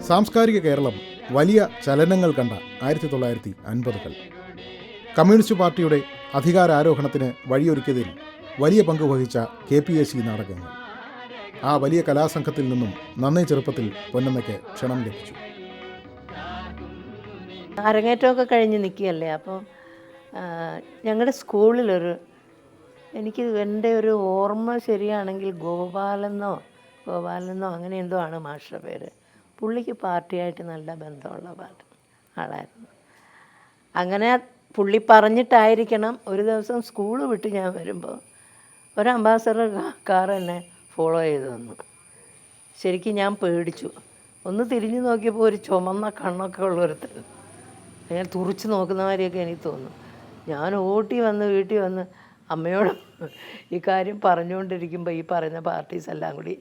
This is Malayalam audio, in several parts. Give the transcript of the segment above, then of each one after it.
സാംസ്കാരിക കേരളം വലിയ ചലനങ്ങൾ കണ്ട 1950-കൾ. കമ്മ്യൂണിസ്റ്റ് പാർട്ടിയുടെ അധികാരാരോഹണത്തിന് വഴിയൊരുക്കിയതിൽ വലിയ പങ്ക് വഹിച്ച KPAC നാടകങ്ങൾ. ആ വലിയ കലാസംഘത്തിൽ നിന്നും നന്നേ ചെറുപ്പത്തിൽ പൊന്നമ്മയ്ക്ക് ക്ഷണം ലഭിച്ചു. അരങ്ങേറ്റമൊക്കെ കഴിഞ്ഞ് നിൽക്കുകയല്ലേ. അപ്പോൾ ഞങ്ങളുടെ സ്കൂളിലൊരു എൻ്റെ ഒരു ഓർമ്മ ശരിയാണെങ്കിൽ ഗോപാലെന്നോ അങ്ങനെ എന്തോ ആണ് മാസ്റ്ററുടെ പേര്. പുള്ളിക്ക് പാർട്ടിയായിട്ട് നല്ല ബന്ധമുള്ള ആളായിരുന്നു. അങ്ങനെ പുള്ളി പറഞ്ഞിട്ടായിരിക്കണം ഒരു ദിവസം സ്കൂൾ വിട്ട് ഞാൻ വരുമ്പോൾ ഒരു അംബാസഡർ കാർ എന്നെ ഫോളോ ചെയ്ത് വന്നു. ശരിക്കും ഞാൻ പേടിച്ചു. ഒന്ന് തിരിഞ്ഞു നോക്കിയപ്പോൾ ഒരു ചുമന്ന കണ്ണൊക്കെ ഉള്ളൊരുത്തർ ഞാൻ തുറിച്ച് നോക്കുന്നമാതിരിയൊക്കെ എനിക്ക് തോന്നുന്നു. ഞാൻ ഓട്ടി വന്ന് വീട്ടിൽ വന്ന് അമ്മയോട് ഈ കാര്യം പറഞ്ഞുകൊണ്ടിരിക്കുമ്പോൾ ഈ പറഞ്ഞ പാർട്ടീസ് എല്ലാം കൂടി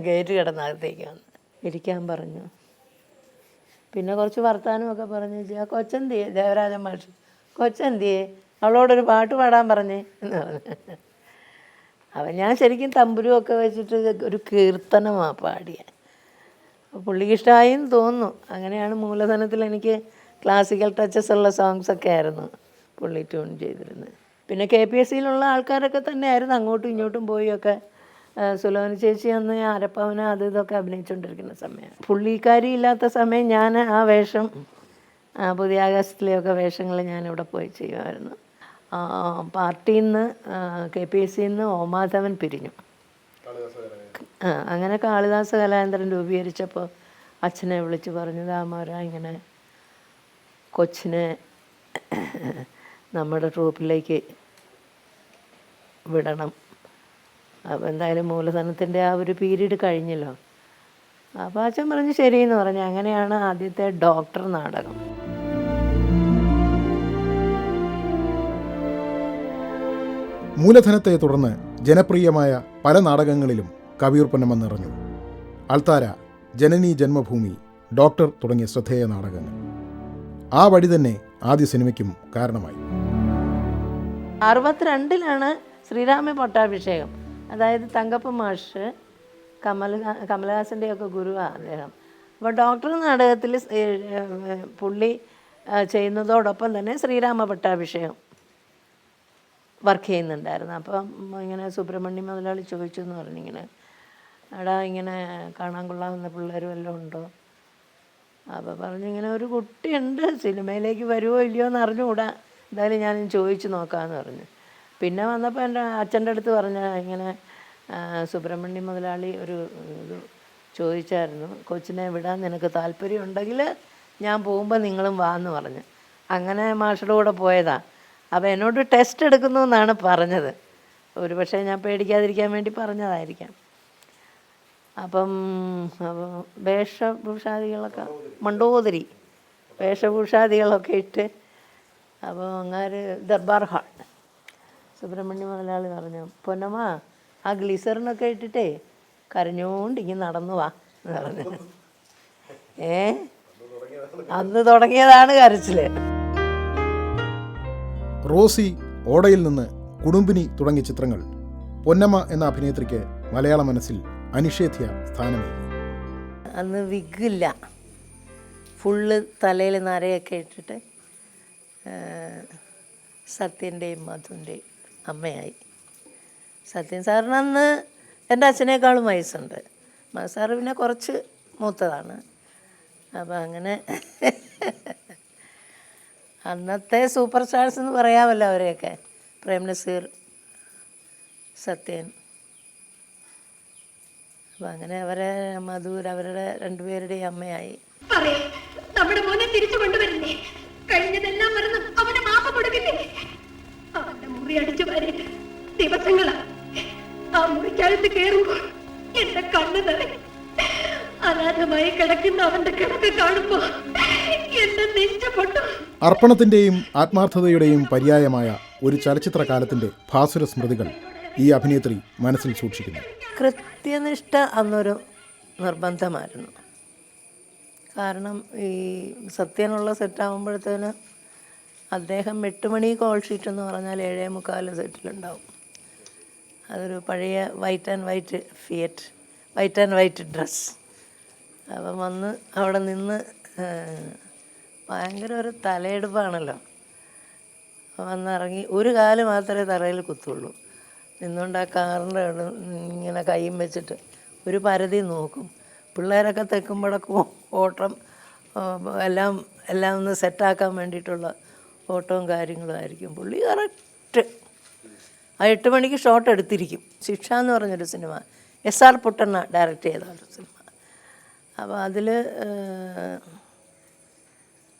ഗേറ്റ് കിടന്നകത്തേക്ക് വന്ന് ഇരിക്കാൻ പറഞ്ഞു. പിന്നെ കുറച്ച് വർത്താനമൊക്കെ പറഞ്ഞ് ആ കൊച്ചെന്തിയെ ദേവരാജൻ മാഷ് കൊച്ചെന്തിയെ അവളോടൊരു പാട്ട് പാടാൻ പറഞ്ഞേ എന്ന് പറഞ്ഞു. അപ്പം ഞാൻ ശരിക്കും തമ്പുരുമൊക്കെ വെച്ചിട്ട് ഒരു കീർത്തനമാണ് പാടിയ. പുള്ളിക്ക് ഇഷ്ടമായെന്ന് തോന്നുന്നു. അങ്ങനെയാണ് മൂലധനത്തിൽ എനിക്ക് ക്ലാസിക്കൽ ടച്ചസ് ഉള്ള സോങ്സൊക്കെ ആയിരുന്നു പുള്ളി ട്യൂൺ ചെയ്തിരുന്നത്. പിന്നെ KPACയിലുള്ള ആൾക്കാരൊക്കെ തന്നെയായിരുന്നു അങ്ങോട്ടും ഇങ്ങോട്ടും പോയൊക്കെ. സുലോന ചേച്ചി അന്ന് അരപ്പവന അത് ഇതൊക്കെ അഭിനയിച്ചുകൊണ്ടിരിക്കുന്ന സമയം. പുള്ളിക്കാരി ഇല്ലാത്ത സമയം ഞാൻ ആ വേഷം പുതിയ ആകാശത്തിലെയൊക്കെ വേഷങ്ങൾ ഞാനിവിടെ പോയി ചെയ്യുമായിരുന്നു. പാർട്ടിയിൽ നിന്ന് KPACയിൽ നിന്ന് ഓമാധവൻ പിരിഞ്ഞു. അങ്ങനെ കാളിദാസ കലാകേന്ദ്രം രൂപീകരിച്ചപ്പോൾ അച്ഛനെ വിളിച്ച് പറഞ്ഞു, ദാമോര ഇങ്ങനെ കൊച്ചിനെ നമ്മുടെ ട്രൂപ്പിലേക്ക് വിടണം. അപ്പോൾ എന്തായാലും മൂലധനത്തിൻ്റെ ആ ഒരു പീരീഡ് കഴിഞ്ഞല്ലോ. അപ്പോൾ അച്ഛൻ പറഞ്ഞു ശരിയെന്ന് പറഞ്ഞു. അങ്ങനെയാണ് ആദ്യത്തെ ഡോക്ടർ നാടകം. മൂലധനത്തെ തുടർന്ന് ജനപ്രിയമായ പല നാടകങ്ങളിലും കവിയൂർ പൊന്നമ്മ നിറഞ്ഞു. അൾത്താര, ജനനി ജന്മഭൂമി, ഡോക്ടർ തുടങ്ങിയ ശ്രദ്ധേയ നാടകങ്ങൾ. ആ വഴി തന്നെ ആദ്യ സിനിമയ്ക്കും കാരണമായി. 62-ലാണ് ശ്രീരാമ പട്ടാഭിഷേകം. അതായത് തങ്കപ്പ മാഷ് കമലഹാസൻ്റെയൊക്കെ ഗുരുവാണ് അദ്ദേഹം. അപ്പോൾ ഡോക്ടർ നാടകത്തിൽ പുള്ളി ചെയ്യുന്നതോടൊപ്പം തന്നെ ശ്രീരാമ പട്ടാഭിഷേകം വർക്ക് ചെയ്യുന്നുണ്ടായിരുന്നു. അപ്പം ഇങ്ങനെ സുബ്രഹ്മണ്യം മുതലാളി ചോദിച്ചു എന്ന് പറഞ്ഞിങ്ങനെ, എടാ ഇങ്ങനെ കാണാൻ കൊള്ളാവുന്ന പിള്ളേർ വല്ലതും ഉണ്ടോ? അപ്പോൾ പറഞ്ഞിങ്ങനെ ഒരു കുട്ടിയുണ്ട്, സിനിമയിലേക്ക് വരുമോ ഇല്ലയോ എന്ന് അറിഞ്ഞുകൂടാ, എന്തായാലും ഞാൻ ചോദിച്ചു നോക്കാമെന്ന് പറഞ്ഞു. പിന്നെ വന്നപ്പോൾ എൻ്റെ അച്ഛൻ്റെ അടുത്ത് പറഞ്ഞ ഇങ്ങനെ സുബ്രഹ്മണ്യം മുതലാളി ഒരു ഇത് ചോദിച്ചായിരുന്നു, കൊച്ചിനെ വിടാൻ നിനക്ക് താല്പര്യം ഉണ്ടെങ്കിൽ ഞാൻ പോകുമ്പോൾ നിങ്ങളും വാ എന്ന് പറഞ്ഞു. അങ്ങനെ മാഷയുടെ കൂടെ പോയതാ. അപ്പോൾ എന്നോട് ടെസ്റ്റ് എടുക്കുന്നു എന്നാണ് പറഞ്ഞത്. ഒരു പക്ഷേ ഞാൻ പേടിക്കാതിരിക്കാൻ വേണ്ടി പറഞ്ഞതായിരിക്കാം. അപ്പോൾ വേഷഭൂഷാദികളൊക്കെ മണ്ടോദരി വേഷഭൂഷാദികളൊക്കെ ഇട്ട് അപ്പോൾ അങ്ങാര് ദർബാർ ഹാൾ സുബ്രഹ്മണ്യ മുതലാളി പറഞ്ഞു, പൊന്നമ്മ ആ ഗ്ലിസറിനൊക്കെ ഇട്ടിട്ടേ കരഞ്ഞോണ്ട് ഇങ്ങനെ നടന്നു വാ എന്ന് പറഞ്ഞു. അന്ന് തുടങ്ങിയതാണ് കരച്ചിൽ. റോസി, ഓടയിൽ നിന്ന്, കുടുംബിനി തുടങ്ങിയ ചിത്രങ്ങൾ പൊന്നമ്മ എന്ന അഭിനേത്രിക്ക് മലയാള മനസ്സിൽ അനിഷേധ്യ സ്ഥാനമേകി. അന്ന് വിഗില്ല, ഫുള്ള് തലയിൽ നരയൊക്കെ ഇട്ടിട്ട് സത്യൻ്റെയും മധുവിൻ്റെയും അമ്മയായി. സത്യൻ സാറിന് അന്ന് എൻ്റെ അച്ഛനേക്കാളും വയസ്സുണ്ട്. സാറ് പിന്നെ കുറച്ച് മൂത്തതാണ്. അപ്പം അങ്ങനെ അന്നത്തെ സൂപ്പർ സ്റ്റാർസ് എന്ന് പറയാമല്ലോ അവരെയൊക്കെ. പ്രേം നസീർ, സത്യൻ. അപ്പം അങ്ങനെ അവരെ മധുർ അവരുടെ രണ്ടുപേരുടെയും അമ്മയായി. നമ്മുടെ മോനെ തിരിച്ചു കൊണ്ടുവരുന്നേ, കഴിഞ്ഞതെല്ലാം മറന്ന് അവനെ മാപ്പ് കൊടുക്കില്ലേ. അവന്റെ മുറി അടിച്ചു വരേണ്ട ദിവസങ്ങളാ. ആ മുറിക്കകത്ത് കയറുമ്പോൾ എന്റെ കണ്ണ് നിറയും. അനാഥമായി കിടക്കുന്ന അവന്റെ കിടക്ക് കാണുമ്പോ എന്റെ നെഞ്ചപ്പൊട്ടു. അർപ്പണത്തിന്റെയും ആത്മാർത്ഥതയുടെയും പര്യായമായ ഒരു ചലച്ചിത്ര കാലത്തിന്റെ ഭാസുര സ്മൃതികൾ ഈ അഭിനേത്രി മനസ്സിൽ സൂക്ഷിക്കുന്നു. കൃത്യനിഷ്ഠ അന്നൊരു നിർബന്ധമായിരുന്നു. കാരണം ഈ സത്യനുള്ള സെറ്റാകുമ്പോഴത്തേന് അദ്ദേഹം 8 മണി കോൾ ഷീറ്റ് എന്ന് പറഞ്ഞാൽ 7:45 സെറ്റിലുണ്ടാവും. അതൊരു പഴയ വൈറ്റ് ആൻഡ് വൈറ്റ് ഡ്രസ്സ്. അപ്പം വന്ന് അവിടെ നിന്ന് ഭയങ്കര ഒരു തലയെടുപ്പാണല്ലോ. വന്നിറങ്ങി ഒരു കാല് മാത്രമേ തറയിൽ കുത്തുള്ളൂ. നിന്നുകൊണ്ട് ആ കാറിൻ്റെ അവിടെ ഇങ്ങനെ കൈയും വെച്ചിട്ട് ഒരു പരിധി നോക്കും. പിള്ളേരൊക്കെ തെക്കുമ്പോഴൊക്കെ ഓട്ടം എല്ലാം ഒന്ന് സെറ്റാക്കാൻ വേണ്ടിയിട്ടുള്ള ഓട്ടവും കാര്യങ്ങളും ആയിരിക്കും. പുള്ളി കറക്റ്റ് ആ 8 മണിക്ക് ഷോട്ട് എടുത്തിരിക്കും. ശിക്ഷ എന്ന് പറഞ്ഞൊരു സിനിമ SR പുട്ടണ്ണ ഡയറക്റ്റ് ചെയ്ത ഒരു സിനിമ. അപ്പോൾ അതിൽ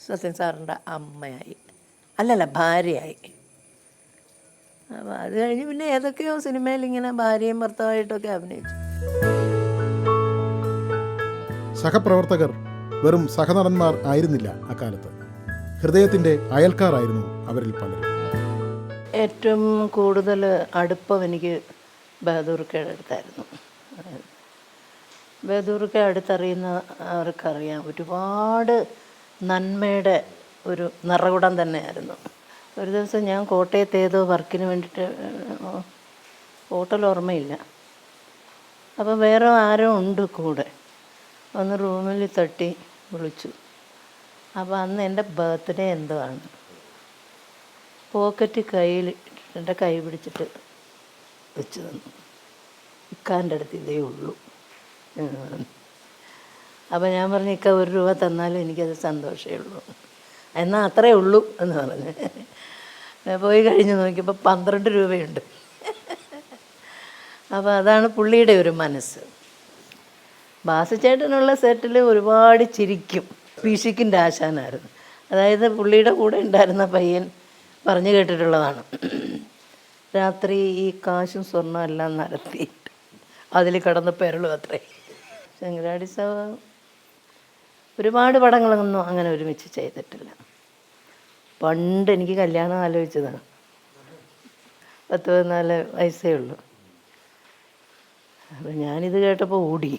സത്യൻ സാറിൻ്റെ അമ്മയായി, അല്ലല്ല ഭാര്യയായി. അപ്പോൾ അത് കഴിഞ്ഞ് പിന്നെ ഏതൊക്കെയോ സിനിമയിൽ ഇങ്ങനെ ഭാര്യയും ഭർത്താവായിട്ടൊക്കെ അഭിനയിച്ചു. സഹപ്രവർത്തകർ വെറും സഹനടന്മാർ ആയിരുന്നില്ല അക്കാലത്ത്. ഹൃദയത്തിൻ്റെ അയൽക്കാരായിരുന്നു അവരിൽ പലരും. ഏറ്റവും കൂടുതൽ അടുപ്പം എനിക്ക് ബഹദൂർക്കയുടെ അടുത്തായിരുന്നു. ബഹദൂർക്ക അടുത്തറിയുന്ന അവർക്കറിയാം, ഒരുപാട് നന്മയുടെ ഒരു നിറകുടം തന്നെയായിരുന്നു. ഒരു ദിവസം ഞാൻ കോട്ടയത്ത് ഏതോ വർക്കിന് വേണ്ടിയിട്ട്, ഹോട്ടൽ ഓർമ്മയില്ല, അപ്പോൾ വേറെ ആരോ ഉണ്ട് കൂടെ, ഒന്ന് റൂമിൽ തട്ടി വിളിച്ചു. അപ്പോൾ അന്ന് എൻ്റെ ബർത്ത്ഡേ എന്തോ ആണ്. പോക്കറ്റ് കയ്യിൽ എൻ്റെ കൈ പിടിച്ചിട്ട് വെച്ച് തന്നു. ഇക്കാൻ്റെ അടുത്ത് ഇതേ ഉള്ളൂ. അപ്പോൾ ഞാൻ പറഞ്ഞു, ഇക്ക 1 രൂപ തന്നാലും എനിക്കത് സന്തോഷമേ ഉള്ളൂ. എന്നാൽ അത്രേ ഉള്ളൂ എന്ന് പറഞ്ഞ് പോയി കഴിഞ്ഞ് നോക്കിയപ്പോൾ 12 രൂപയുണ്ട്. അപ്പോൾ അതാണ് പുള്ളിയുടെ ഒരു മനസ്സ്. ബാസുചേട്ടനുള്ള സെറ്റിൽ ഒരുപാട് ചിരിക്കും. പീഷിക്കിൻ്റെ ആശാനായിരുന്നു. അതായത് പുള്ളിയുടെ കൂടെ ഉണ്ടായിരുന്ന പയ്യൻ പറഞ്ഞു കേട്ടിട്ടുള്ളതാണ്, രാത്രി ഈ കാശും സ്വർണ്ണം എല്ലാം നിരത്തിയിട്ട് അതിൽ കിടന്ന് പെരളും അത്രേ. ശങ്കരാടി സാവ് ഒരുപാട് പടങ്ങളൊന്നും അങ്ങനെ ഒരുമിച്ച് ചെയ്തിട്ടില്ല. പണ്ട് എനിക്ക് കല്യാണം ആലോചിച്ചതാണ്, 14 വയസ്സേ ഉള്ളൂ. അപ്പം ഞാനിത് കേട്ടപ്പോൾ ഓടി.